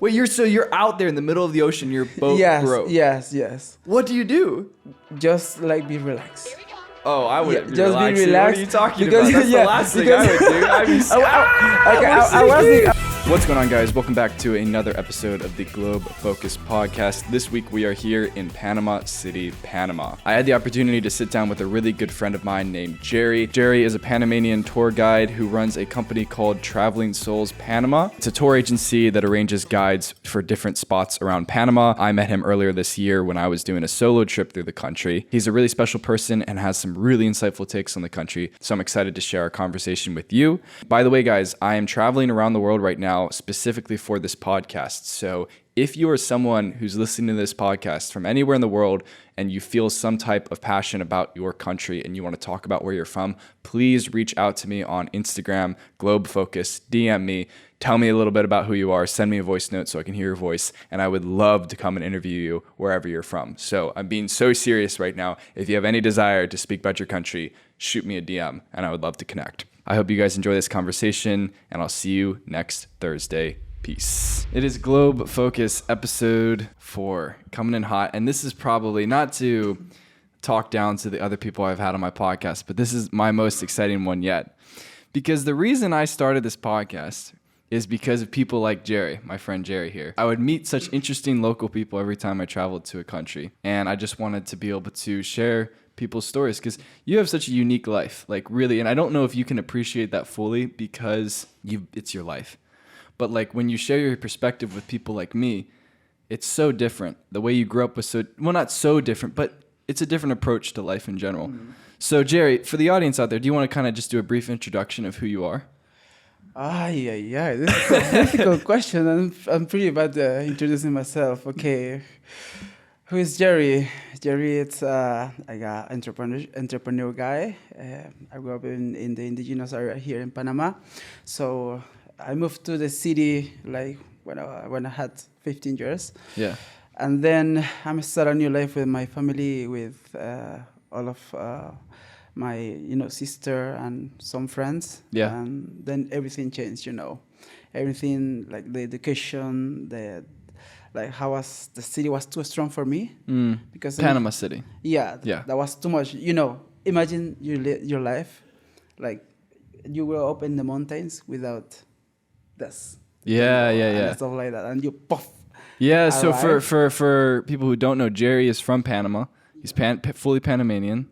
Wait, you're out there in the middle of the ocean. Your boat broke. Yes. What do you do? Just like be relaxed. Oh, I wouldn't be Just be relaxing. relaxed. What are you talking Because- about? That's yeah, the last thing because- I would do. I'd be I was What's going on, guys? Welcome back to another episode of the Globe Focus podcast. This week we are here in Panama City, Panama. I had the opportunity to sit down with a really good friend of mine named Jerry. Jerry is a Panamanian tour guide who runs a company called Traveling Souls Panama. It's a tour agency that arranges guides for different spots around Panama. I met him earlier this year when I was doing a solo trip through the country. He's a really special person and has some really insightful takes on the country, so I'm excited to share our conversation with you. By the way, guys, I am traveling around the world right now specifically for this podcast. So if you are someone who's listening to this podcast from anywhere in the world and you feel some type of passion about your country and you want to talk about where you're from, please reach out to me on Instagram, Globe Focus, DM me, tell me a little bit about who you are, send me a voice note so I can hear your voice, and I would love to come and interview you wherever you're from. So I'm being so serious right now. If you have any desire to speak about your country, shoot me a DM and I would love to connect. I hope you guys enjoy this conversation, and I'll see you next Thursday. Peace. It is Globe Focus episode 4, coming in hot, and this is probably not to talk down to the other people I've had on my podcast, but this is my most exciting one yet. Because the reason I started this podcast is because of people like Jerry, my friend Jerry here. I would meet such interesting local people every time I traveled to a country, and I just wanted to be able to share people's stories because you have such a unique life, like really, and I don't know if you can appreciate that fully because it's your life. But like when you share your perspective with people like me, it's so different. The way you grew up was not so different, but it's a different approach to life in general. Mm-hmm. So Jerry, for the audience out there, do you want to kind of just do a brief introduction of who you are? Yeah. This is a difficult question. I'm pretty bad at introducing myself. Okay. Who is Jerry? Jerry, it's like an entrepreneur guy. I grew up in the Indigenous area here in Panama. So I moved to the city like when I had 15 years. Yeah. And then I started a new life with my family, with all of my sister and some friends. Yeah. And then everything changed. Everything like the education, how the city was too strong for me because Panama City. Yeah. That was too much. Imagine your life, like you grow up in the mountains without this. Yeah. And stuff like that, and you puff. Yeah. So for people who don't know, Jerry is from Panama. He's fully Panamanian,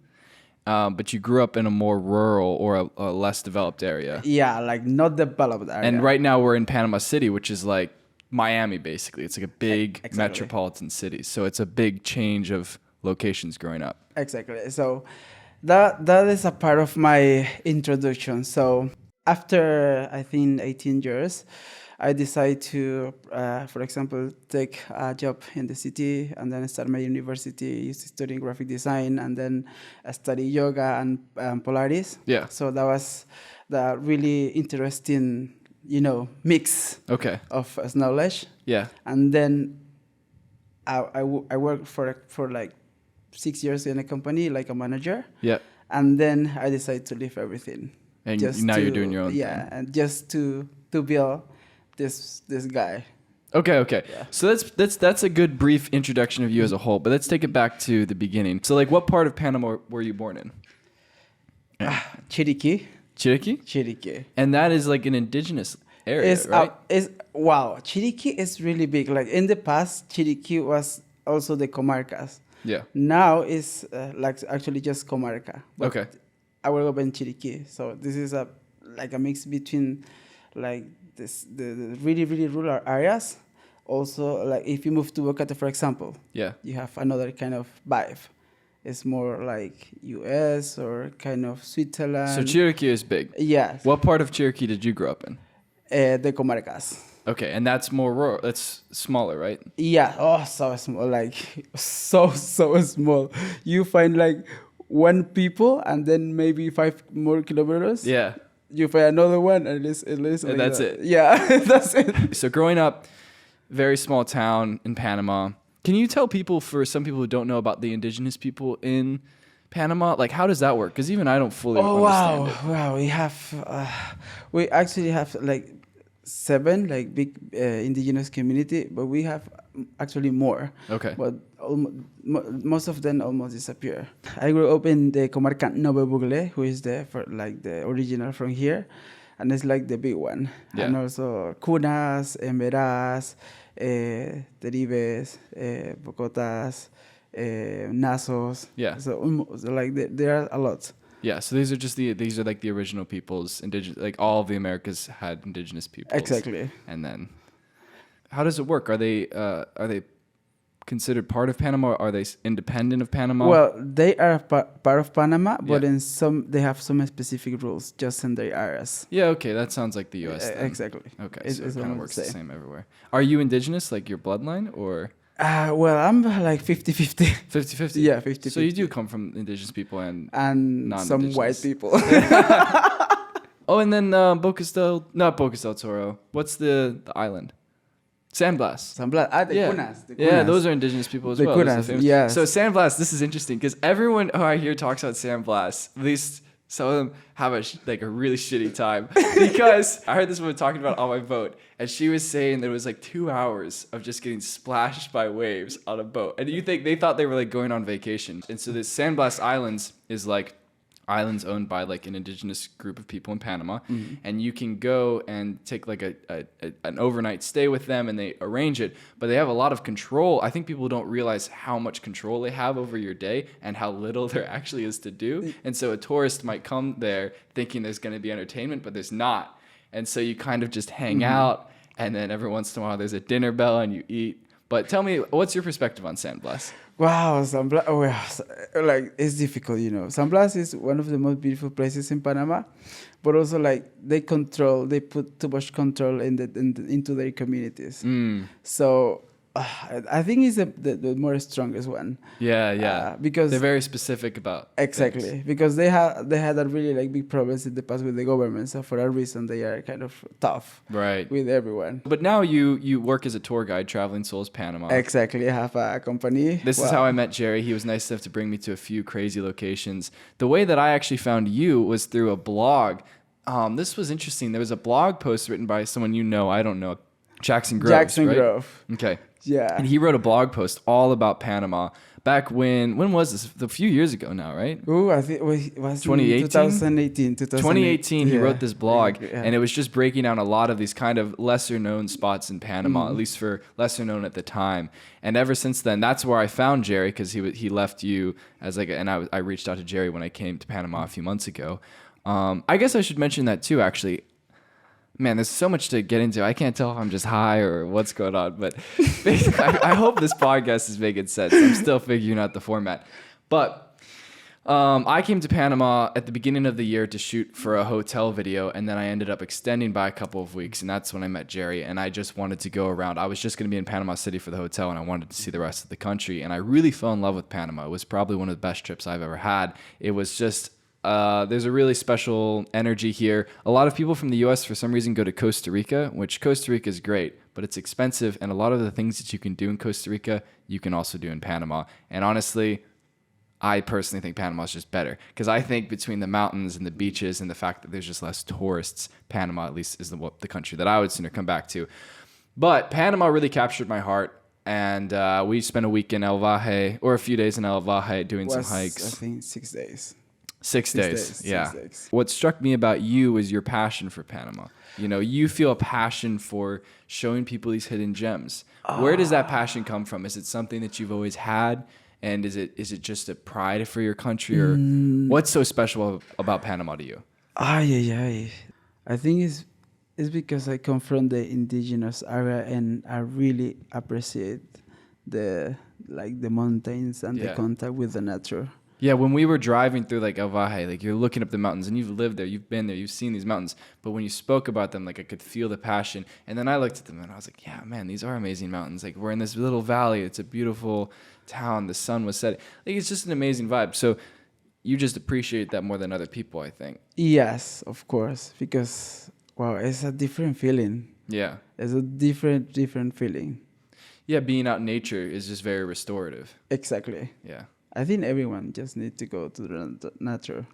but you grew up in a more rural or a less developed area. Yeah, like not developed area. And right now we're in Panama City, which is like Miami, basically. It's like a big metropolitan city. So it's a big change of locations growing up. Exactly. So that is a part of my introduction. So after, I think, 18 years, I decided to, for example, take a job in the city and then start my university studying graphic design and then study yoga and Polaris. Yeah. So that was the really interesting mix of knowledge. Yeah. And then I worked for like 6 years in a company, like a manager. Yeah. And then I decided to leave everything. And you're doing your own thing. Yeah, and just to build this guy. Okay. Yeah. So that's a good brief introduction of you as a whole, but let's take it back to the beginning. So like what part of Panama were you born in? Chiriquí. Chiriquí? And that is like an indigenous area, right? Wow, Chiriquí is really big. Like in the past, Chiriquí was also the comarcas. Yeah. Now it's like actually just comarca. Okay. I grew up in Chiriquí, so this is a mix between like the really really rural areas. Also, like if you move to Bocate, for example, you have another kind of vibe. It's more like US or kind of Switzerland. So Chiriquí is big. Yeah. What part of Chiriquí did you grow up in? The comarcas. Okay, and that's more rural. That's smaller, right? Yeah. Oh, so small. Like so small. You find like one people and then maybe 5 more kilometers. Yeah. You find another one and it's and like that's that. it. Yeah, that's it. So growing up, very small town in Panama. Can you tell people, for some people who don't know about the indigenous people in Panama, like how does that work? Because even I don't fully understand it. Wow. We actually have like 7 like big indigenous community, but we have actually more. Okay. But most of them almost disappear. I grew up in the comarca Nove Bugle, who is the original from here, and it's like the big one. Yeah. And also Cunas, Emberas, Teribes, Bocotas, Nasos. Yeah. So like there are a lot. Yeah, so these are like the original peoples, indigenous, like all of the Americas had indigenous peoples. Exactly. And then, how does it work? Are they considered part of Panama? Or are they independent of Panama? Well, they are part of Panama, but Yeah. they have some specific rules just in their areas. Yeah, okay, that sounds like the U.S. then. Exactly. Okay, It's so it kind of almost works the the same. same everywhere. Are you indigenous, like your bloodline, or Well, I'm like 50-50. 50-50? Yeah, 50-50. So you do come from indigenous people and some white non-indigenous. people. Oh, and then not Bocas del Toro. What's the island? Sandblast. Sandblast. The Yeah. Cunas. The Yeah, Cunas. those are indigenous people as The well. Those are Cunas, famous. yes. So Sandblast, this is interesting because everyone who I hear talks about Sandblast, at least some of them have a really shitty time. Because I heard this woman talking about it on my boat, and she was saying that it was like 2 hours of just getting splashed by waves on a boat. And they thought they were like going on vacation. And so this Sandblast Islands is like islands owned by like an indigenous group of people in Panama, and you can go and take like an overnight stay with them, and they arrange it, but they have a lot of control. I think people don't realize how much control they have over your day and how little there actually is to do. And so a tourist might come there thinking there's going to be entertainment, but there's not. And so you kind of just hang out, and then every once in a while there's a dinner bell and you eat. But tell me, what's your perspective on Sandblast? Wow, Sandblast. Like it's difficult, Sandblast is one of the most beautiful places in Panama, but also like they put too much control into their communities. So I think it's the more strongest one. Yeah. Because they're very specific about exactly things. because they had a really like big problems in the past with the government. So for that reason, they are kind of tough, Right. with everyone. But now you work as a tour guide, Traveling Souls Panama. Exactly, I have a company. This is how I met Jerry. He was nice enough to bring me to a few crazy locations. The way that I actually found you was through a blog. This was interesting. There was a blog post written by someone I don't know, Jackson Groves, right? Grove. Okay. Yeah. And he wrote a blog post all about Panama back when was this? A few years ago now, right? Oh, I think it was 2018? 2018. 2018, he wrote this blog, Yeah. and it was just breaking down a lot of these kind of lesser-known spots in Panama, at least for lesser-known at the time. And ever since then, that's where I found Jerry, because he left you as and I reached out to Jerry when I came to Panama a few months ago. I guess I should mention that too, actually. Man, there's so much to get into. I can't tell if I'm just high or what's going on, but basically, I hope this podcast is making sense. I'm still figuring out the format. But I came to Panama at the beginning of the year to shoot for a hotel video, and then I ended up extending by a couple of weeks, and that's when I met Jerry, and I just wanted to go around. I was just going to be in Panama City for the hotel, and I wanted to see the rest of the country, and I really fell in love with Panama. It was probably one of the best trips I've ever had. It was just... there's a really special energy here. A lot of people from the U.S. for some reason go to Costa Rica, which Costa Rica is great, but it's expensive. And a lot of the things that you can do in Costa Rica, you can also do in Panama. And honestly, I personally think Panama is just better, because I think between the mountains and the beaches and the fact that there's just less tourists, Panama at least is the country that I would sooner come back to. But Panama really captured my heart. And we spent a week in El Valle, or a few days in El Valle doing some hikes. I think 6 days. 6 days, yeah. 6 days. What struck me about you is your passion for Panama. You feel a passion for showing people these hidden gems. Where does that passion come from? Is it something that you've always had? And is it just a pride for your country? Or what's so special about Panama to you? I think it's because I come from the indigenous area, and I really appreciate the mountains and the contact with the nature. Yeah, when we were driving through like El Valle, like you're looking up the mountains, and you've lived there, you've been there, you've seen these mountains. But when you spoke about them, like I could feel the passion. And then I looked at them and I was like, yeah, man, these are amazing mountains. Like we're in this little valley. It's a beautiful town. The sun was setting. Like it's just an amazing vibe. So you just appreciate that more than other people, I think. Yes, of course, because it's a different feeling. Yeah. It's a different feeling. Yeah, being out in nature is just very restorative. Exactly. Yeah. I think everyone just needs to go to the nature.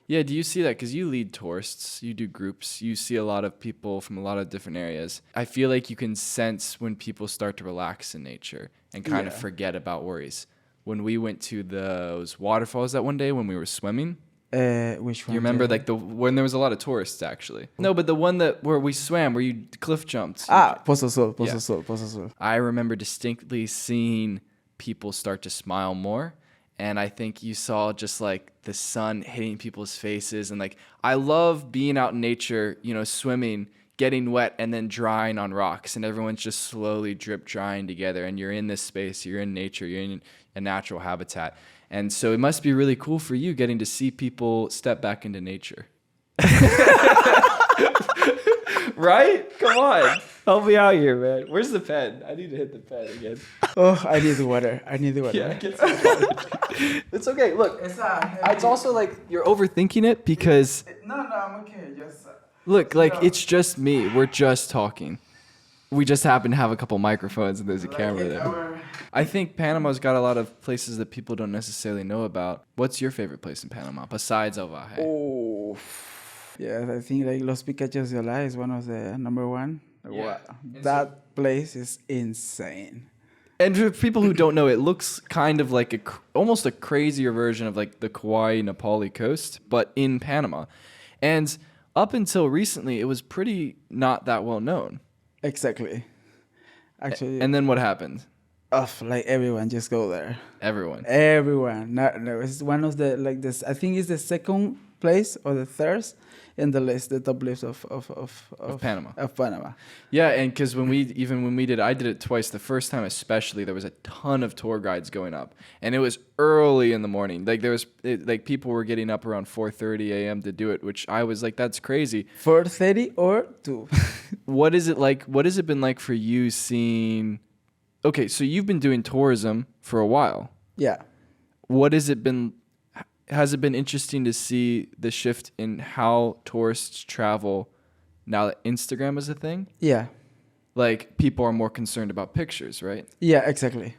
Yeah, do you see that? Because you lead tourists, you do groups, you see a lot of people from a lot of different areas. I feel like you can sense when people start to relax in nature and kind of forget about worries. When we went to those waterfalls that one day when we were swimming, Which one? you remember like when there was a lot of tourists actually? No, but the one where we swam, where you cliff jumped. Pozo Sol. I remember distinctly seeing people start to smile more. And I think you saw just like the sun hitting people's faces. And like, I love being out in nature, you know, swimming, getting wet and then drying on rocks. And everyone's just slowly drip drying together. And you're in this space, you're in nature, you're in a natural habitat. And so it must be really cool for you getting to see people step back into nature. Right? Come on. Help me out here, man. Where's the pen? I need to hit the pen again. Oh, I need the water. Yeah, get some water. It's okay. Look, it's also like you're overthinking it because... No, I'm okay. Just... Look, like, it's just me. We're just talking. We just happen to have a couple microphones and there's a camera there. I think Panama's got a lot of places that people don't necessarily know about. What's your favorite place in Panama besides El Valle? Oh... Yeah, I think like Los Picachos de Ola is one of the number one. Yeah. Wow. That place is insane. And for people who don't know, it looks kind of like almost a crazier version of like the Kauai-Napali coast, but in Panama. And up until recently, it was pretty not that well known. Exactly. Actually. And then what happened? Like everyone just go there. Everyone. No, it's one of the like this. I think it's the second place or the third in the list, the top list of Panama. Of Panama. Yeah, and because when we did, I did it twice. The first time especially, there was a ton of tour guides going up, and it was early in the morning. Like like people were getting up around 4:30 a.m. to do it, which I was like, that's crazy. 4:30 or 2. What is it like? What has it been like for you seeing? Okay, so you've been doing tourism for a while. Yeah. What has it been? Has it been interesting to see the shift in how tourists travel now that Instagram is a thing? Yeah. Like, people are more concerned about pictures, right? Yeah, exactly.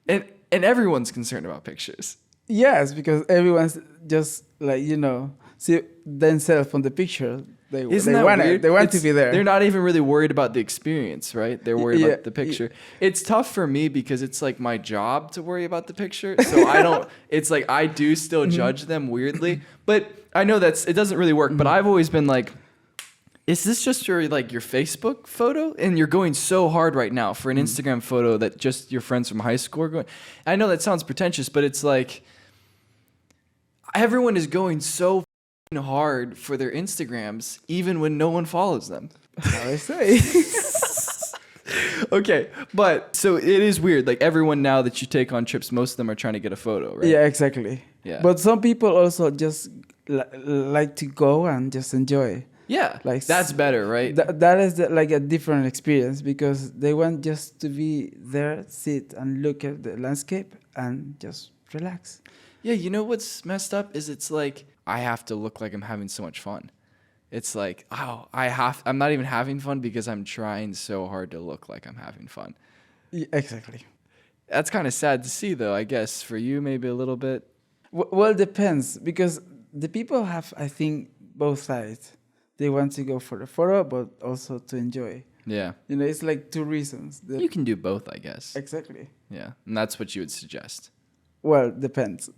And everyone's concerned about pictures. Yes, because everyone's just like, you know, see themselves on the picture. They want it. They want to be there. They're not even really worried about the experience, right? They're worried about the picture. It's tough for me because it's like my job to worry about the picture. So I don't, it's like I do still judge them weirdly. But I know it doesn't really work. But I've always been like, is this just your Facebook photo? And you're going so hard right now for an Instagram photo that just your friends from high school are going. I know that sounds pretentious, but it's like everyone is going so hard for their Instagrams, even when no one follows them. How I say. Okay, but so it is weird. Like everyone now that you take on trips, most of them are trying to get a photo, right? Yeah, exactly. Yeah. But some people also just like to go and just enjoy. Yeah, like that's better, right? That is like a different experience because they want just to be there, sit and look at the landscape and just relax. Yeah, you know what's messed up is it's like I have to look like I'm having so much fun. It's like, oh, I'm not even having fun because I'm trying so hard to look like I'm having fun. Yeah, exactly. That's kind of sad to see, though, I guess. For you, maybe a little bit. Well, it depends because the people have, I think, both sides. They want to go for the photo, but also to enjoy. Yeah. You know, it's like two reasons. You can do both, I guess. Exactly. Yeah, and that's what you would suggest. Well, depends.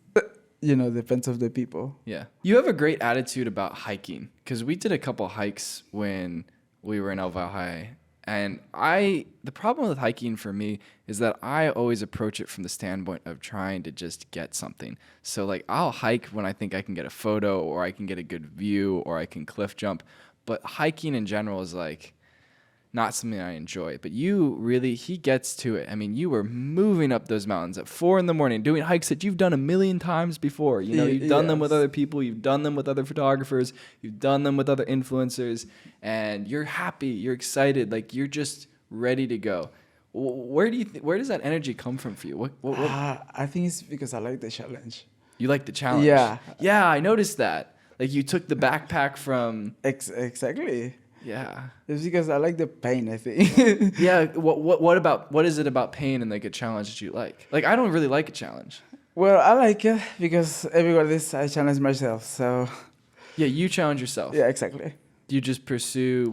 You know, depends of the people. Yeah. You have a great attitude about hiking because we did a couple hikes when we were in El Valle. And the problem with hiking for me is that I always approach it from the standpoint of trying to just get something. So like I'll hike when I think I can get a photo or I can get a good view or I can cliff jump. But hiking in general is like not something I enjoy. But he gets to it. I mean, you were moving up those mountains at 4 a.m, doing hikes that you've done 1,000,000 times before. You know, you've done them with other people, you've done them with other photographers, you've done them with other influencers, and you're happy, you're excited, like you're just ready to go. Where does that energy come from for you? What? I think it's because I like the challenge. You like the challenge? Yeah. Yeah, I noticed that. Like you took the backpack from... Exactly. Yeah. It's because I like the pain, I think. Yeah. What is it about pain and like a challenge that you like? Like I don't really like a challenge. Well, I like it because everywhere this I challenge myself. So Yeah, you challenge yourself. yeah, exactly, Do you just pursue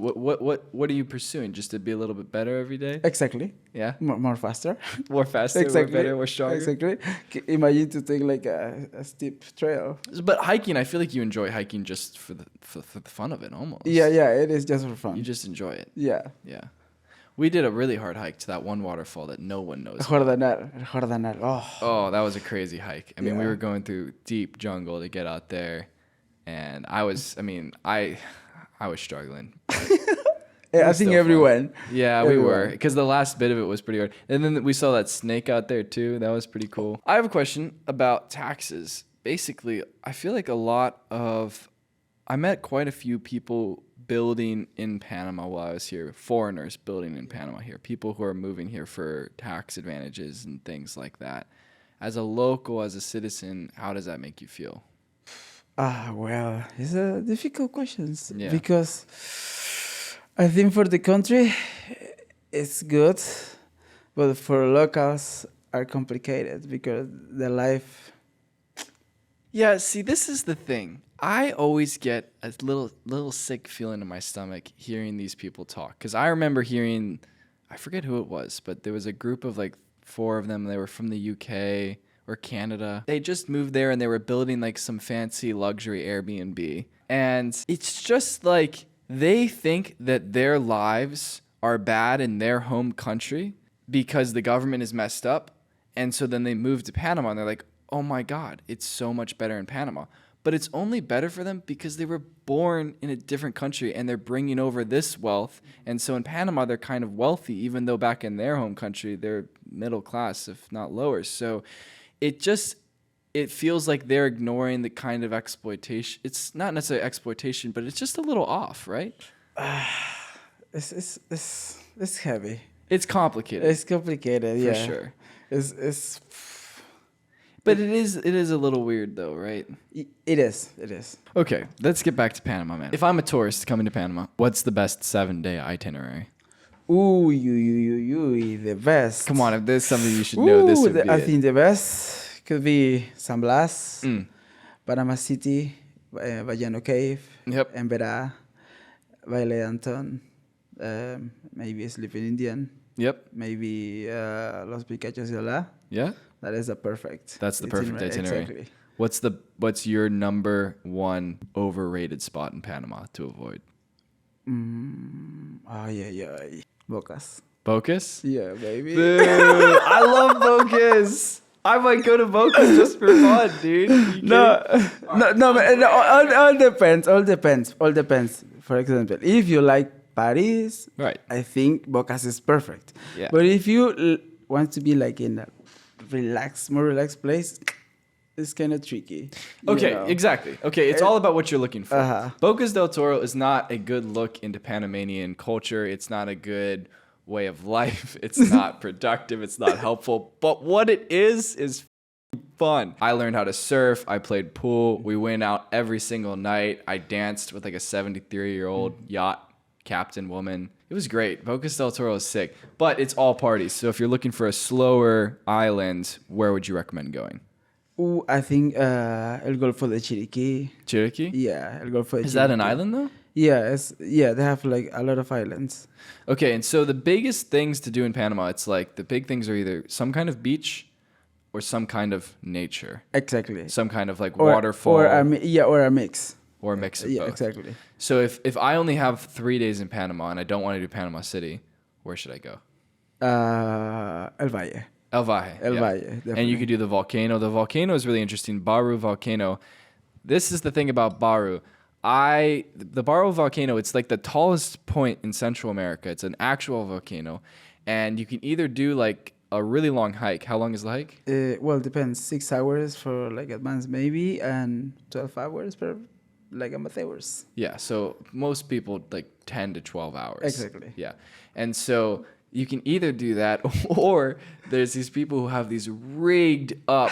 what are you pursuing? Just to be a little bit better every day? exactly. Yeah, More faster. more faster, Exactly. more better, more stronger. Exactly. Imagine to take like a steep trail. But hiking, I feel like you enjoy hiking just for the fun of it, almost. Yeah, it is just for fun. You just enjoy it. Yeah. Yeah. We did a really hard hike to that one waterfall that no one knows. Jordanar. Oh. Oh, that was a crazy hike. I mean, we Yeah. were going through deep jungle to get out there, and I was struggling. Yeah, I was think still fun. everyone. Yeah, we were, Everyone. because the last bit of it was pretty hard. And then we saw that snake out there too. That was pretty cool. I have a question about taxes. Basically, I feel like I met quite a few people building in Panama while I was here, foreigners building in Panama here, people who are moving here for tax advantages and things like that. As a local, as a citizen, how does that make you feel? Well, it's a difficult questions Yeah. because I think for the country it's good, but for locals are complicated because the life. Yeah, see, this is the thing. I always get a little sick feeling in my stomach hearing these people talk. Because I remember hearing, I forget who it was, but there was a group of like 4 of them. They were from the UK or Canada. They just moved there and they were building like some fancy luxury Airbnb. And it's just like they think that their lives are bad in their home country because the government is messed up. And so then they move to Panama and they're like, oh my God, it's so much better in Panama. But it's only better for them because they were born in a different country and they're bringing over this wealth. And so in Panama, they're kind of wealthy, even though back in their home country, they're middle class, if not lower. So it feels like they're ignoring the kind of exploitation. It's not necessarily exploitation, but it's just a little off, right? It's heavy. It's complicated. It's complicated. For Yeah. sure. It's. But it is a little weird though, right? It is. Okay, let's get back to Panama, man. If I'm a tourist coming to Panama, what's the best 7-day itinerary? Ooh, you, the best. Come on, if there's something you should know, this would be I it. think the best could be Sandblast, Mm. Panama City, Vallano Cave, Yep. Emberá, Baile de Anton, maybe Sleeping Indian, Yep. maybe Los Picachos de Olá. Yeah. That is the perfect. That's the perfect itinerary. Exactly. What's your number 1 overrated spot in Panama to avoid? Ay. Bocas. Bocas? Yeah, baby. Dude, I love Bocas. I might go to Bocas just for fun, dude. No, but all depends. All depends. For example, if you like Paris, Right. I think Bocas is perfect. Yeah. But if you want to be like in a more relaxed place, it's kind of tricky. you Okay, know. exactly. Okay, it's all about what you're looking for. Uh-huh. Bocas del Toro is not a good look into Panamanian culture. It's not a good way of life. It's not productive. It's not helpful. But what it is fun. I learned how to surf. I played pool. We went out every single night. I danced with like a 73-year-old yacht captain woman. It was great. Bocas del Toro is sick. But it's all parties. So if you're looking for a slower island, where would you recommend going? Ooh, I think El Golfo de Chiriquí. Chiriquí? Yeah, El Golfo de Chiriquí. Is that an island though? Yeah, they have like a lot of islands. Okay, and so the biggest things to do in Panama, it's like the big things are either some kind of beach or some kind of nature. Exactly. Some kind of like Or waterfall or a mix. or a mix of Yeah, both. exactly. So if I only have 3 days in Panama and I don't want to do Panama City, where should I go? El Valle. El Valle. El yeah. Valle, And definitely. you could do the volcano. The volcano is really interesting. Baro Volcano. This is the thing about Baro. The Baro Volcano, it's like the tallest point in Central America. It's an actual volcano. And you can either do like a really long hike. How long is the hike? Well, depends. 6 hours for like advanced maybe, and 12 hours for like amateurs. Yeah, so most people like 10 to 12 hours. Exactly. Yeah. And so you can either do that or there's these people who have these rigged up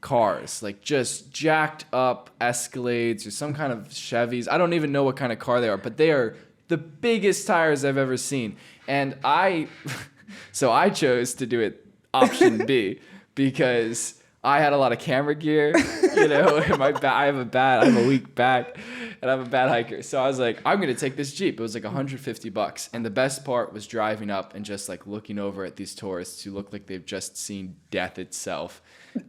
cars, like just jacked up Escalades or some kind of Chevys. I don't even know what kind of car they are, but they are the biggest tires I've ever seen. And so I chose to do it option B because I had a lot of camera gear, and I have a weak back, and I'm a bad hiker. So I was like, I'm going to take this Jeep. It was like $150. And the best part was driving up and just like looking over at these tourists who look like they've just seen death itself.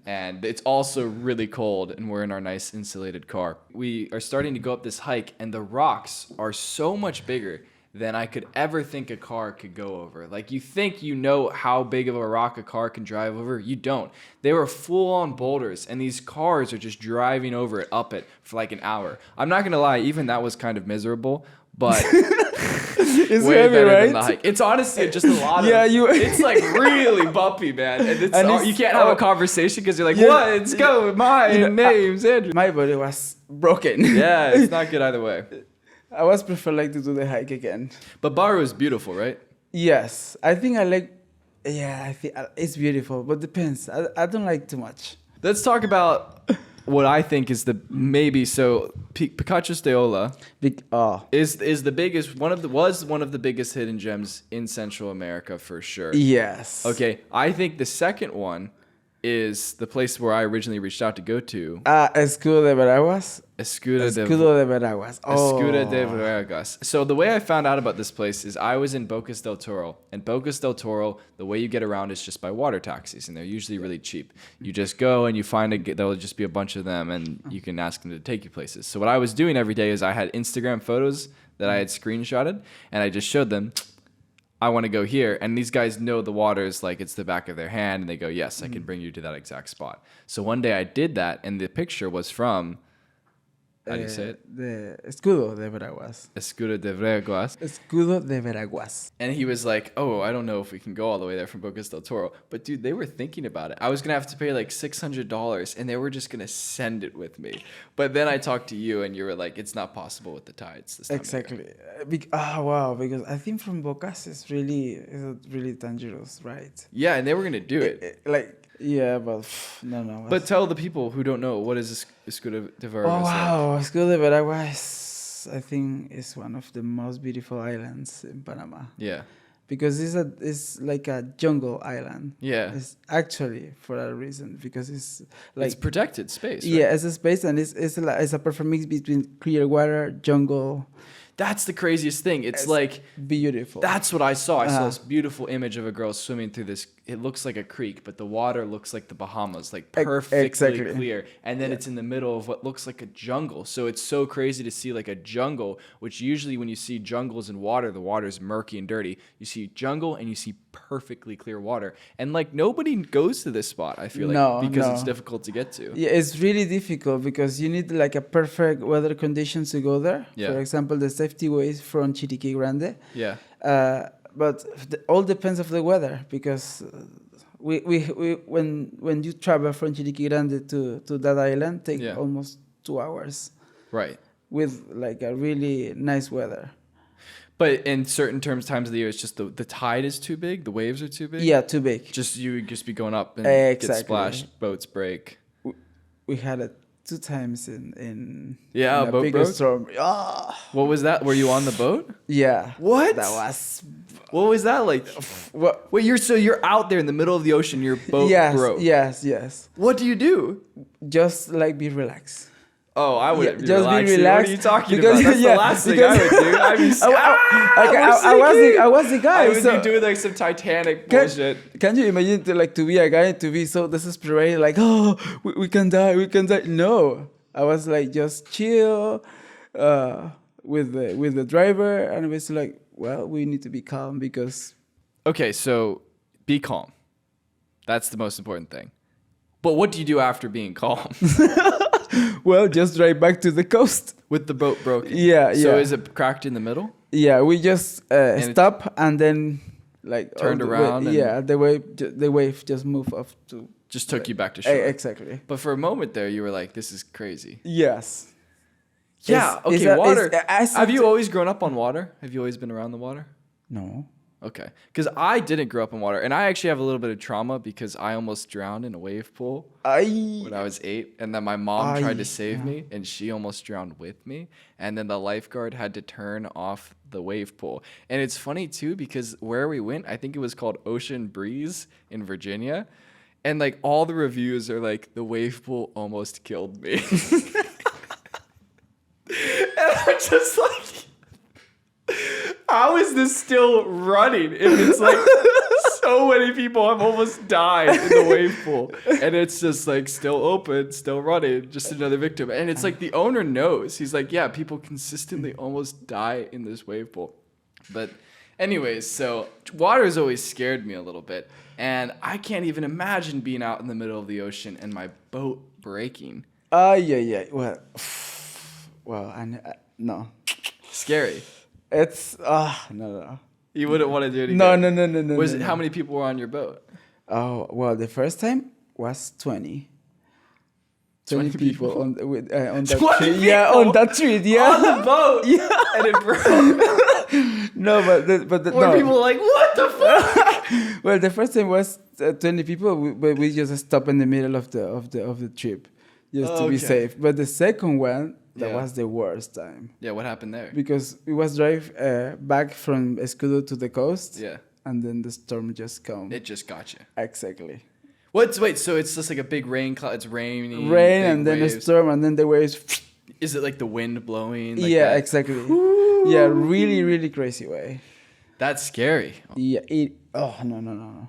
And it's also really cold, and we're in our nice insulated car. We are starting to go up this hike, and the rocks are so much bigger than I could ever think a car could go over. Like, you think you know how big of a rock a car can drive over. You don't. They were full-on boulders, and these cars are just driving over it, up it, for like an hour. I'm not going to lie, even that was kind of miserable, but It's way heavy, better right? than the hike. It's honestly just a lot of... It's like really bumpy, man. And you can't have a conversation because you're like, let's go. My name's Andrew. My body was broken. Yeah, it's not good either way. I was prefer like to do the hike again. But Baro is beautiful, right? Yes, I think I like. Yeah, I think it's beautiful, but depends. I don't like too much. Let's talk about what I think is Picachos de Ola is the biggest was one of the biggest hidden gems in Central America for sure. Yes. Okay, I think the second one is the place where I originally reached out to go to. Escudo de Veraguas. Escudo de Veraguas. Escudo de Veraguas. So the way I found out about this place is I was in Bocas del Toro. And Bocas del Toro, the way you get around is just by water taxis. And they're usually really cheap. You just go and you there'll just be a bunch of them and you can ask them to take you places. So what I was doing every day is I had Instagram photos that I had screenshotted. And I just showed them, I want to go here. And these guys know the waters like it's the back of their hand. And they go, yes, I can bring you to that exact spot. So one day I did that. And the picture was from... How do you say it? The Escudo de Veraguas. Escudo de Veraguas. Escudo de Veraguas. And he was like, oh, I don't know if we can go all the way there from Bocas del Toro. But, dude, they were thinking about it. I was going to have to pay like $600, and they were just going to send it with me. But then I talked to you, and you were like, it's not possible with the tides this time. Exactly. Wow, because I think from Bocas is really dangerous, right? Yeah, and they were going to do it. Yeah, but no. But tell the people who don't know, what is Escudo de Veraguas? Oh, wow. Escudo de Veraguas, I think, is one of the most beautiful islands in Panama. Yeah. Because it's like a jungle island. Yeah. It's actually for that reason, because it's like... It's protected space, right? Yeah, it's a space, and it's a perfect mix between clear water, jungle... That's the craziest thing. It's like... beautiful. That's what I saw. I saw this beautiful image of a girl swimming through this. It looks like a creek, but the water looks like the Bahamas, like perfectly clear. And then it's in the middle of what looks like a jungle. So it's so crazy to see like a jungle, which usually when you see jungles and water, the water's murky and dirty. You see jungle and you see perfectly clear water. And like nobody goes to this spot, I feel like, because it's difficult to get to. Yeah, it's really difficult because you need like a perfect weather conditions to go there. Yeah. For example, the safety ways from Chiriquí Grande. Yeah. But all depends of the weather, because we when you travel from Chiriquí Grande to that island, take almost 2 hours. Right. With like a really nice weather. But in certain times of the year, it's just the tide is too big, the waves are too big. Yeah, too big. You would just be going up and get splashed, boats break. We had it 2 times in a boat bigger broke? storm. What was that? Were you on the boat? Yeah. What? What was that like? Wait, you're out there in the middle of the ocean. Your boat broke. Yes. What do you do? Just like be relaxed. Oh, I wouldn't be just relaxing. be relaxed. What are you talking about? That's the last thing I would do. I was the guy. I would be doing like some Titanic bullshit. Can you imagine to be a guy, to be so desperate, like, oh, we can die. No, I was like just chill with the driver, and it was like, well, we need to be calm because... Okay, so be calm. That's the most important thing. But what do you do after being calm? Well, just drive back to the coast. With the boat broken? Yeah. So is it cracked in the middle? Yeah, we just stop and then like... Turned around? The wave just moved off to... Just took you back to shore? Exactly. But for a moment there, you were like, this is crazy. Yes. Yeah, water. Have you always grown up on water? Have you always been around the water? No. Okay. Because I didn't grow up in water. And I actually have a little bit of trauma because I almost drowned in a wave pool when I was 8. And then my mom tried to save me, and she almost drowned with me. And then the lifeguard had to turn off the wave pool. And it's funny, too, because where we went, I think it was called Ocean Breeze in Virginia. And like all the reviews are like, the wave pool almost killed me. And I'm just like, how is this still running if it's like so many people have almost died in the wave pool and it's just like still open, still running, just another victim. And it's like the owner knows. He's like, yeah, people consistently almost die in this wave pool. But anyways, so water has always scared me a little bit. And I can't even imagine being out in the middle of the ocean and my boat breaking. Yeah. Well, no. Scary. It's no. You wouldn't want to do it again. No. Was it how many people were on your boat? Oh well, the first time was 20. 20 people on that 20 trip. people? Yeah, on that trip. Yeah, On the boat. Yeah. And it broke. No, but Were no. people like, what the fuck? Well, the first time was 20 people, but we just stopped in the middle of the trip, just to be Okay. safe. But the second one, that Yeah. was the worst time Yeah, what happened there? because we was drive back from Escudo to the coast, Yeah. and then the storm just come. It just got you. Exactly. Wait, so it's just like a big rain cloud. It's raining. Rain big and then waves. a storm and then the waves. Is it like the wind blowing? Like Yeah, that? exactly. Yeah, really crazy way. That's scary. Yeah, no.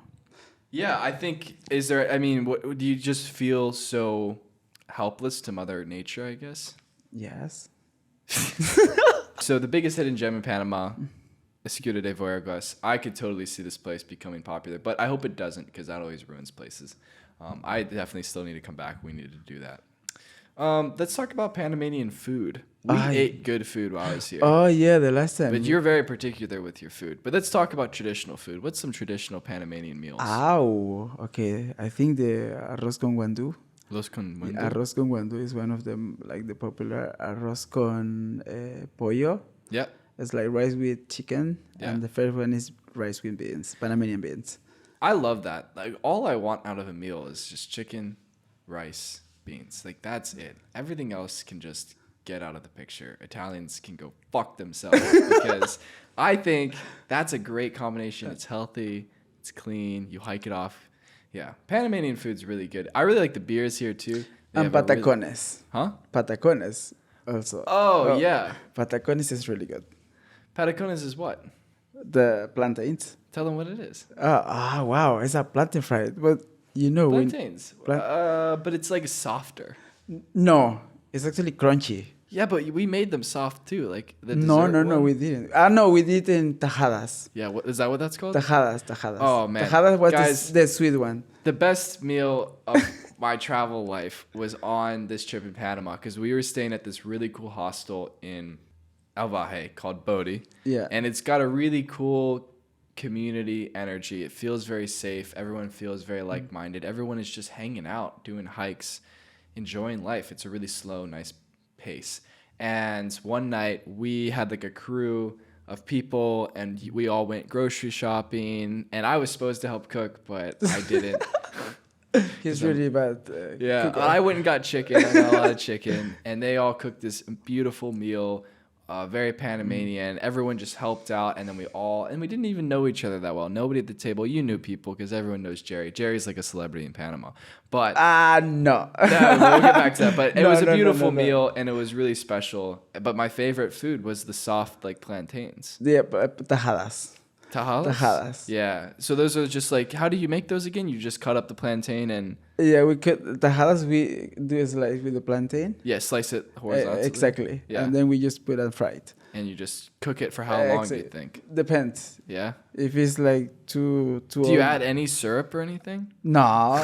Yeah, I think, what do you just feel so helpless to Mother Nature, I guess? Yes. So the biggest hidden gem in Panama, Escudo de Villegas. I could totally see this place becoming popular, but I hope it doesn't because that always ruins places. I definitely still need to come back. We need to do that. Let's talk about Panamanian food. We ate good food while I was here. Oh yeah, the last time. But you're very particular with your food. But let's talk about traditional food. What's some traditional Panamanian meals? Ow. Okay, I think the arroz con guandú. Los con The mundo? arroz con guandú is one of them, like the popular arroz con pollo. Yeah. It's like rice with chicken, Yeah. and the first one is rice with beans, Panamanian beans. I love that. Like all I want out of a meal is just chicken, rice, beans. Like that's it. Everything else can just get out of the picture. Italians can go fuck themselves because I think that's a great combination. It's healthy, it's clean, you hike it off. Yeah. Panamanian food's really good. I really like the beers here too. They And have a really- patacones. Huh? Patacones also. Oh, yeah. Patacones is really good. Patacones is what? The plantains. Tell them what it is. Wow, it's a plantain fried, but you know Plantains. But it's like softer. no, it's actually crunchy. Yeah, but we made them soft too. Like the No, dessert one. we didn't. No, we did in tajadas. Yeah, is that what that's called? Tajadas. Oh, man. Tajadas was Guys. the sweet one. The best meal of my travel life was on this trip in Panama because we were staying at this really cool hostel in El Valle called Bodhi. Yeah. And it's got a really cool community energy. It feels very safe. Everyone feels very like-minded. Everyone is just hanging out, doing hikes, enjoying life. It's a really slow, nice pace. And one night we had like a crew of people and we all went grocery shopping and I was supposed to help cook, but I didn't. He's really bad. Yeah, cooker. I went and got chicken. I got a lot of chicken, and they all cooked this beautiful meal, very Panamanian. Everyone just helped out, and then we didn't even know each other that well. Nobody at the table. You knew people because everyone knows Jerry. Jerry's like a celebrity in Panama. But No. we'll get back to that. But it No, was a no, beautiful no. meal, and it was really special. But my favorite food was the soft like plantains. Yeah, tajadas. Tajadas. Yeah. So those are just like, how do you make those again? You just cut up the plantain and Yeah, we cut tajadas. We do a slice with the plantain. yeah, slice it horizontally. Exactly. Yeah. And then we just put it fried. And you just cook it for how long do you Exactly. think? Depends. Yeah. If it's like too. Do you add any syrup or anything? No.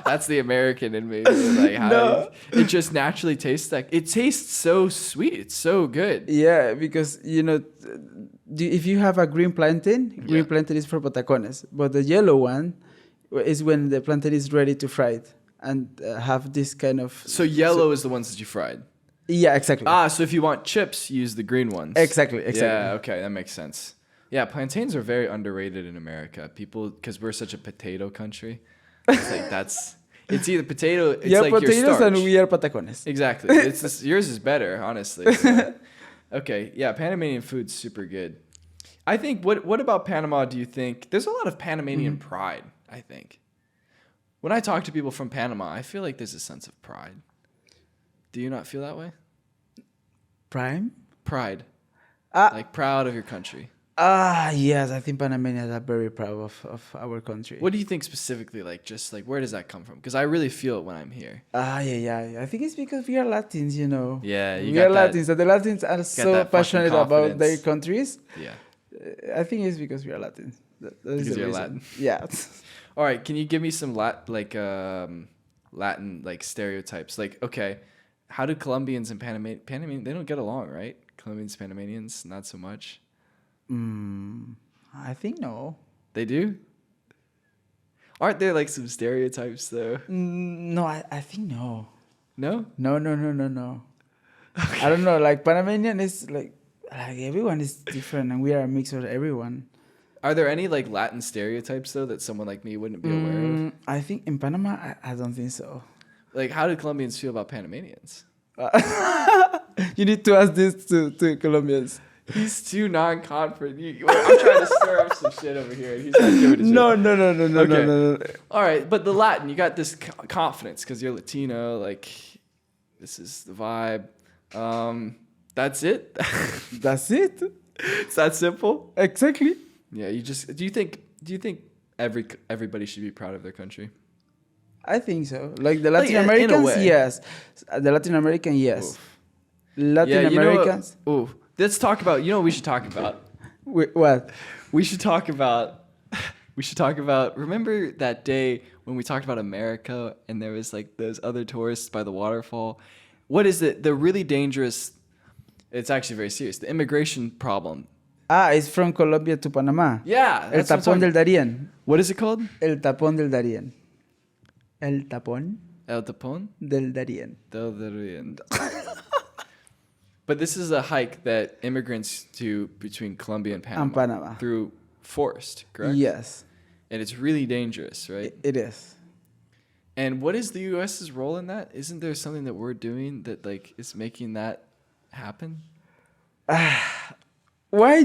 That's the American in me. Like, how No. it just naturally tastes like it tastes so sweet. It's so good. Yeah, because if you have a green plantain is for patacones, but the yellow one is when the plantain is ready to fry it and have this kind of. So yellow is the ones that you fried. Yeah, exactly. So if you want chips, use the green ones. Exactly. Yeah. Okay, that makes sense. Yeah, plantains are very underrated in America. People, because we're such a potato country. It's like it's either potato. It's yeah, like your potatoes starch. and we are patacones. Exactly. Yours is better, honestly. So. Okay. Yeah, Panamanian food's super good. I think. What about Panama? Do you think there's a lot of Panamanian pride? I think. When I talk to people from Panama, I feel like there's a sense of pride. Do you not feel that way? Prime? Pride. Ah. Like proud of your country. Yes, I think Panamanians are very proud of our country. What do you think specifically? Like, just like, where does that come from? Because I really feel it when I'm here. Yeah. I think it's because we are Latins, you know. Yeah, we are Latins. And the Latins are so passionate about their countries. Yeah. I think it's because we are Latins. That is because the you're reason. Latin. Yeah. All right, can you give me some Latin like stereotypes? Like, okay, how do Colombians and Panamanians, they don't get along, right? Colombians, Panamanians, not so much. I think no. They do? Aren't there like some stereotypes though? No, I think no. No? No. Okay. I don't know. Like Panamanian is like everyone is different, and we are a mix of everyone. Are there any like Latin stereotypes though that someone like me wouldn't be aware of? I think in Panama, I don't think so. Like, how do Colombians feel about Panamanians? You need to ask this to Colombians. He's too non-confident. I'm trying to stir up some shit over here, and he's not doing it. No. Okay. No. All right, but the Latin, you got this confidence because you're Latino. Like, this is the vibe. That's it. That's it. It's that simple. Exactly. Yeah. Do you think everybody should be proud of their country? I think so. Like the Latin Americans, yes. The Latin American, yes. Oof. Latin Americans. Ooh. Let's talk about. You know what we should talk about? What? We should talk about. Remember that day when we talked about America and there was like those other tourists by the waterfall? What is it? The really dangerous. It's actually very serious. The immigration problem. It's from Colombia to Panama. Yeah. El tapón del Darién. What is it called? El tapón del Darién. El tapón. El tapón del Darién. Del Darién. But this is a hike that immigrants do between Colombia and Panama. Through forest, correct? Yes. And it's really dangerous, right? It is. And what is the U.S.'s role in that? Isn't there something that we're doing that like is making that happen? Why?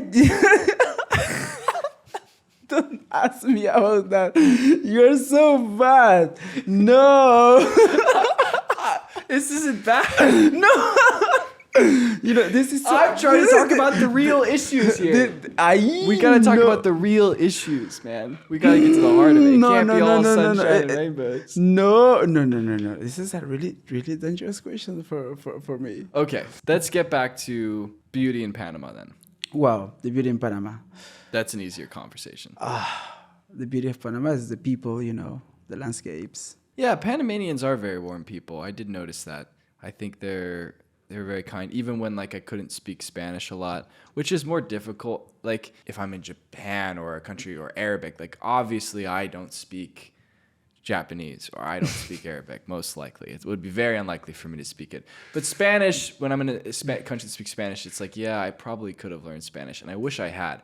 Don't ask me about that. You're so bad. No. This isn't bad. No. You know, this is so... I'm trying to talk about the real issues here. We gotta talk about the real issues, man. We gotta get to the heart of it. It can't be all sunshine and rainbows. No. This is a really, really dangerous question for me. Okay, let's get back to beauty in Panama then. Wow, the beauty in Panama. That's an easier conversation. The beauty of Panama is the people, you know, the landscapes. Yeah, Panamanians are very warm people. I did notice that. I think they're very kind, even when like I couldn't speak Spanish a lot, which is more difficult. Like if I'm in Japan or a country or Arabic, like obviously I don't speak Japanese or I don't speak Arabic, most likely. It would be very unlikely for me to speak it. But Spanish, when I'm in a country that speaks Spanish, it's like, yeah, I probably could have learned Spanish, and I wish I had.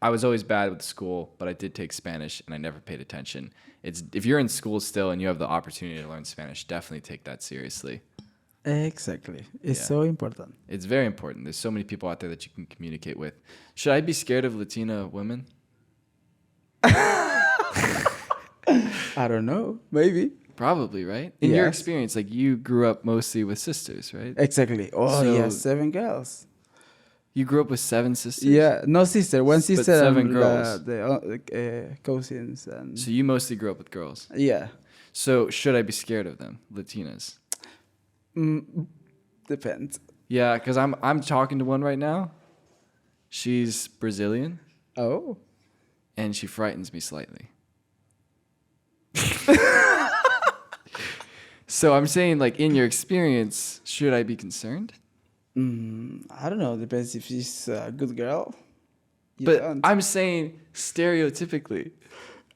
I was always bad with school, but I did take Spanish, and I never paid attention. If you're in school still and you have the opportunity to learn Spanish, definitely take that seriously. Exactly. It's so important. It's very important. There's so many people out there that you can communicate with. Should I be scared of Latina women? I don't know. Maybe. Probably, right? In your experience, like you grew up mostly with sisters, right? Exactly. Oh, so yeah, 7 girls. You grew up with 7 sisters? Yeah, no sister. One sister but 7 girls. The cousins. And so you mostly grew up with girls? Yeah. So should I be scared of them, Latinas? Depends. Yeah, because I'm talking to one right now. She's Brazilian. Oh. And she frightens me slightly. So I'm saying, like, in your experience, should I be concerned? I don't know. Depends if she's a good girl. I'm saying stereotypically.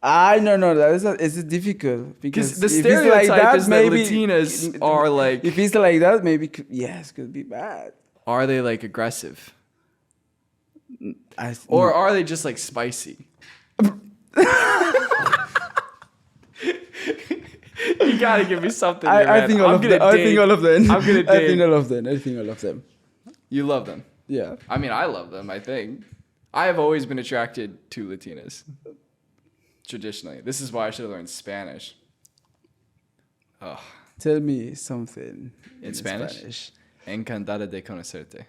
No. It's difficult because the stereotype like that, is maybe, that Latinas are like. If it's like that, maybe could be bad. Are they like aggressive? Or are they just like spicy? You gotta give me something. I think all of them. I think all of them. I'm gonna dig. I think all of them. You love them? Yeah. I mean, I love them. I think I have always been attracted to Latinas. Traditionally, this is why I should have learned Spanish. Oh, Tell me something in Spanish? Encantada de conocerte.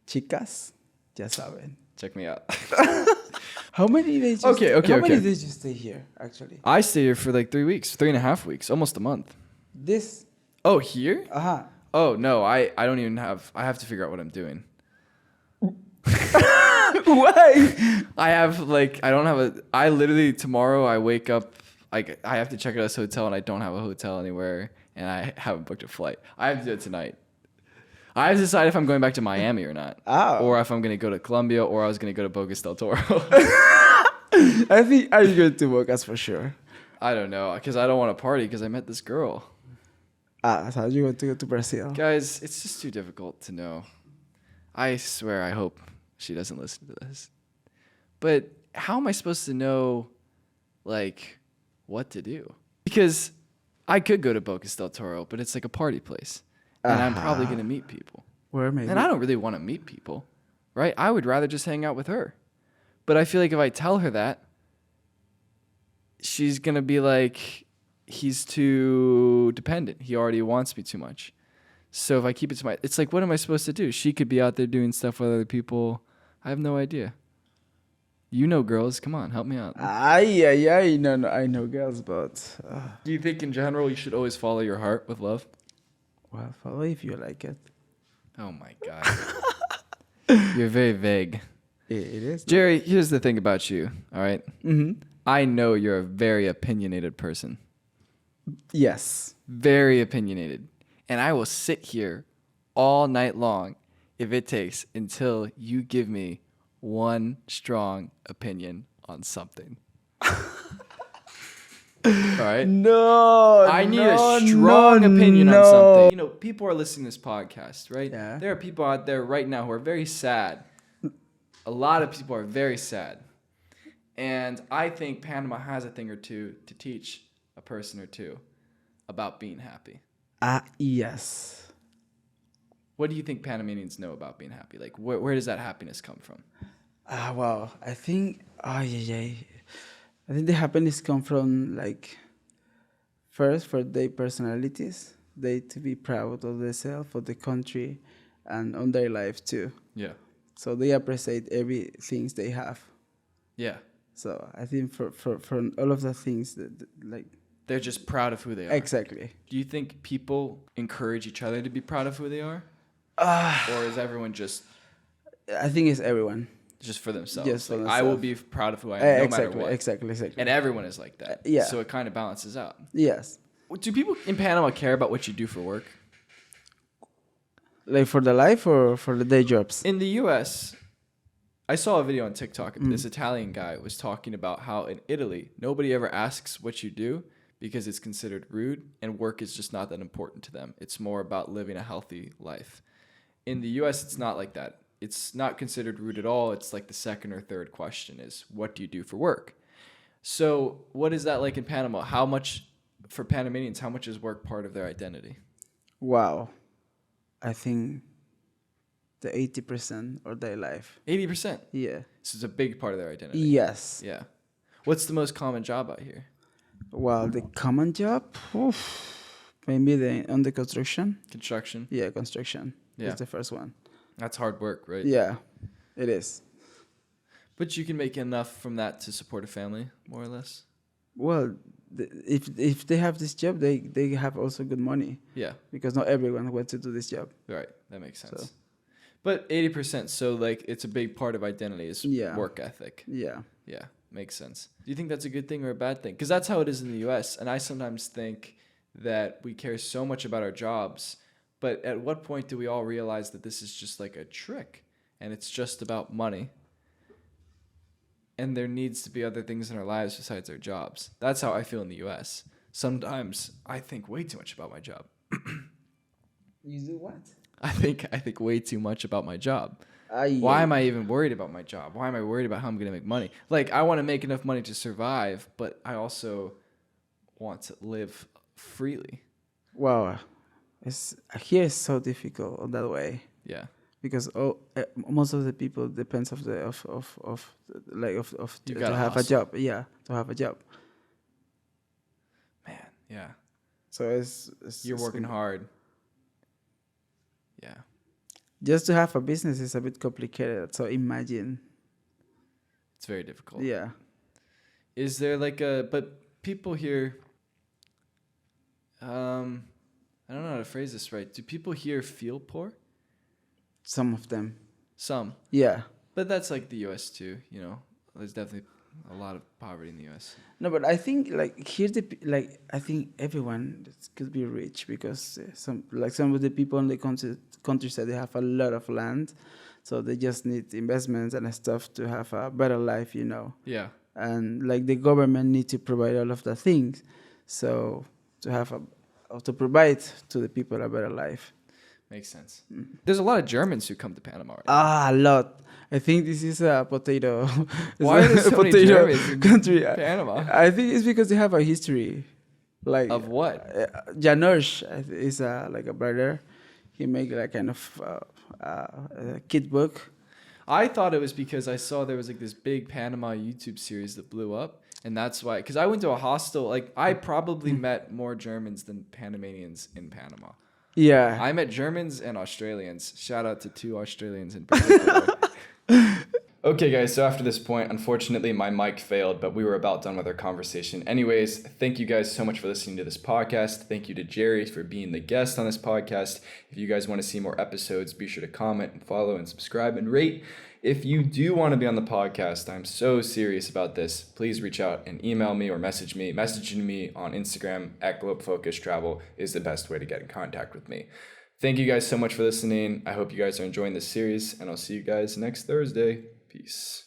Chicas, ya saben. Check me out. How many days? How many days you stay here, actually? I stay here for like 3 weeks, 3.5 weeks, almost a month. This. Oh, here? Uh-huh. Oh, no, I don't even have, I have to figure out what I'm doing. Why? I literally, tomorrow I wake up, I have to check out this hotel and I don't have a hotel anywhere and I haven't booked a flight. I have to do it tonight. I have to decide if I'm going back to Miami or not. Oh. Or if I'm going to go to Colombia or I was going to go to Bocas del Toro. I think I'm going to Bocas for sure. I don't know, because I don't want to party because I met this girl. So you're going to go to Brazil? Guys, it's just too difficult to know. I swear, I hope she doesn't listen to this. But how am I supposed to know, like, what to do? Because I could go to Bocas del Toro, but it's like a party place. And I'm probably going to meet people. Where maybe? And I don't really want to meet people, right? I would rather just hang out with her. But I feel like if I tell her that, she's going to be like, he's too dependent. He already wants me too much. So if I keep it to it's like, what am I supposed to do? She could be out there doing stuff with other people. I have no idea. You know girls. Come on, help me out. No, I know girls, but... Do you think in general you should always follow your heart with love? Well, follow if you like it. Oh my God. You're very vague. It is. Jerry, here's the thing about you, all right? Mm-hmm. I know you're a very opinionated person. Yes. Very opinionated. And I will sit here all night long if it takes until you give me one strong opinion on something. All right? No. I need a strong opinion on something. You know, people are listening to this podcast, right? Yeah. There are people out there right now who are very sad. A lot of people are very sad. And I think Panama has a thing or two to teach a person or two about being happy. Yes. What do you think Panamanians know about being happy? Like, where does that happiness come from? Well, I think, I think the happiness come from, like, first, for their personalities, they to be proud of themselves, of the country, and on their life, too. Yeah. So they appreciate everything they have. Yeah. So I think for all of the things, that like... They're just proud of who they are. Exactly. Do you think people encourage each other to be proud of who they are? Or is everyone just... I think it's everyone. Just for themselves. Just for like, themselves. I will be proud of who I am no exactly, matter what. Exactly. And everyone is like that. Yeah. So it kind of balances out. Yes. Do people in Panama care about what you do for work? Like for the life or for the day jobs? In the U.S., I saw a video on TikTok. This Italian guy was talking about how in Italy, nobody ever asks what you do because it's considered rude and work is just not that important to them. It's more about living a healthy life. In the U.S., it's not like that. It's not considered rude at all. It's like the second or third question is, what do you do for work? So what is that like in Panama? How much, for Panamanians, how much is work part of their identity? Wow. I think the 80% of their life. 80%? Yeah. So it's a big part of their identity. Yes. Yeah. What's the most common job out here? Well, the common job, maybe on the construction. Construction? Yeah, construction. Yeah. It's the first one. That's hard work, right? Yeah, it is. But you can make enough from that to support a family, more or less? Well, if they have this job, they have also good money. Yeah. Because not everyone wants to do this job. Right. That makes sense. So. But 80%, so like it's a big part of identity is work ethic. Yeah. Yeah. Makes sense. Do you think that's a good thing or a bad thing? Because that's how it is in the U.S. And I sometimes think that we care so much about our jobs, but at what point do we all realize that this is just like a trick and it's just about money? And there needs to be other things in our lives besides our jobs. That's how I feel in the U.S. Sometimes I think way too much about my job. You do what? I think way too much about my job. Yeah. Why am I even worried about my job? Why am I worried about how I'm going to make money? Like, I want to make enough money to survive, but I also want to live freely. Wow. Here is so difficult on that way. Yeah. Because most of the people depends to have a job. Yeah, to have a job. Man, yeah. So You're working hard. Yeah. Just to have a business is a bit complicated. So imagine. It's very difficult. Yeah. Is there but people here, I don't know how to phrase this right. Do people here feel poor? Some of them. Some. Yeah. But that's like the US too, you know. There's definitely a lot of poverty in the US. No, but I think like here I think everyone could be rich because some of the people in the countryside they have a lot of land, so they just need investments and stuff to have a better life, you know. Yeah. And like the government need to provide all of the things, so to provide to the people a better life. Makes sense. There's a lot of Germans who come to Panama right now. A lot. I think this is a potato. Why are there so many Germans in country? Panama? I think it's because they have a history. Like Of what? Janusz is like a brother. He make like kind of a kid book. I thought it was because I saw there was like this big Panama YouTube series that blew up. And that's why, because I went to a hostel, like I probably met more Germans than Panamanians in Panama. Yeah. I met Germans and Australians. Shout out to 2 Australians in particular. Okay, guys, so after this point, unfortunately, my mic failed, but we were about done with our conversation. Anyways, thank you guys so much for listening to this podcast. Thank you to Jerry for being the guest on this podcast. If you guys want to see more episodes, be sure to comment and follow and subscribe and rate. If you do want to be on the podcast, I'm so serious about this. Please reach out and email me or message me. Messaging me on Instagram at @GlobeFocusTravel is the best way to get in contact with me. Thank you guys so much for listening. I hope you guys are enjoying this series, and I'll see you guys next Thursday. Peace.